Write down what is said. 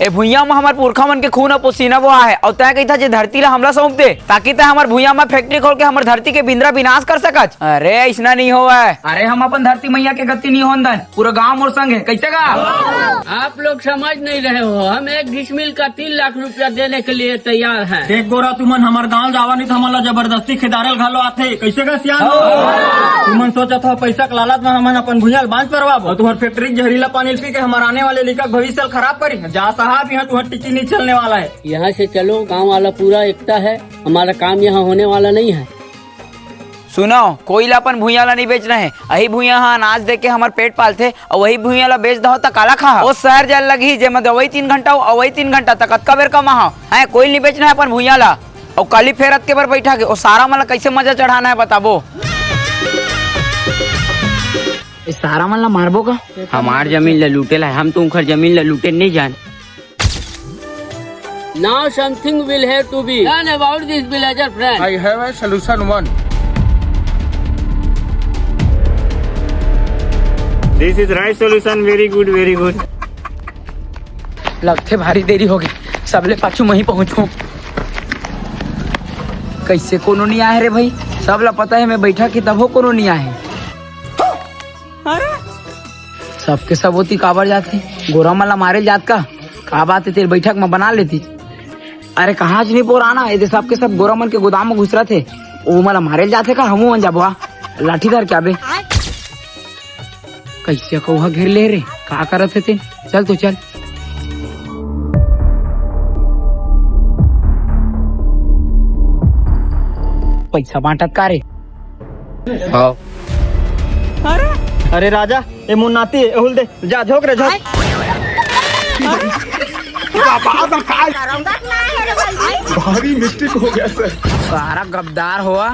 ए भुइया में हमार पुरखा मन के खून और पसीना बहा है और तय कही था जे धरती ला हमला सौंप दे ताकि तय हमार भुइया में फैक्ट्री खोल के हमार धरती के बिंद्रा विनाश कर सकत। अरे ऐसा नहीं होवा है। अरे हम अपन धरती मैया के गति नहीं होन दन, पूरा गांव मोर संग है। कैसे का आप लोग समझ नहीं रहे हो, हम 1 डिसमिल का 3 लाख रुपया देने के लिए तैयार हैं। देख गोरा तुमन हमार गांव जावा नहीं था, हमारा जबरदस्ती खिदारल घालो आथे। कैसे का सियान तुमन सोचत हो पैसा के लालच में हमन अपन भुइयाल बांध परवाब और तुम्हार फैक्ट्री जहरीला पानी पी के हमारे आने वाले लिखा भविष्य खराब करी। जा साहब यहाँ तुम्हारा टिक्की नहीं चलने वाला है। यहाँ से चलो, गांव वाला पूरा एकता है, हमारा काम यहाँ होने वाला नहीं है। सुनो, कोयला अपन भुइया ला नहीं बेचना है। यही भुइया हाँ अनाज दे के हमार पेट पालते और वही भुइया ला बेच दो तक काला खा। वो शहर जाए लगी जे मत वही 3 घंटा और वही 3 घंटा तक कतका बेर कमा है। कोई नहीं बेचना है अपन भुइया ला और काली फेरत के बार बैठा के और सारा मला कैसे मजा चढ़ाना है बताबो। इस सारा मला मारबो का? हमार जमीन ला लूटे ला, हम तुमखर जमीन ला लूटे नहीं जान। Now something will have to be done about this villager friend. I have a solution one. This is right solution. Very good, very good. लगते भारी देरी हो गई, सबले पाछू वहीं पहुंचू। कैसे कोनो नहीं आए रे भाई, सब ला पता है मैं बैठा कि तब हो कोनो नहीं आए। सबके सब होती काबर जाती, गोरा मला मारे जात का बात है तेरे बैठक में बना लेती। अरे कहाँ नहीं पुराना ये सबके सब गोरा मन के गोदाम में घुस रहे थे, वो मला मारे जाते का हमू मन जाबो लाठी धर क्या बे। कैसे कौहा घेर ले रे, का करत थे? चल तो चल। पैसा बांटत का रे? अरे राजा ये मुन्नाती है, एहुल दे जा झोक रे झोक। भारी मिस्टेक हो गया सर। सारा गद्दार हुआ।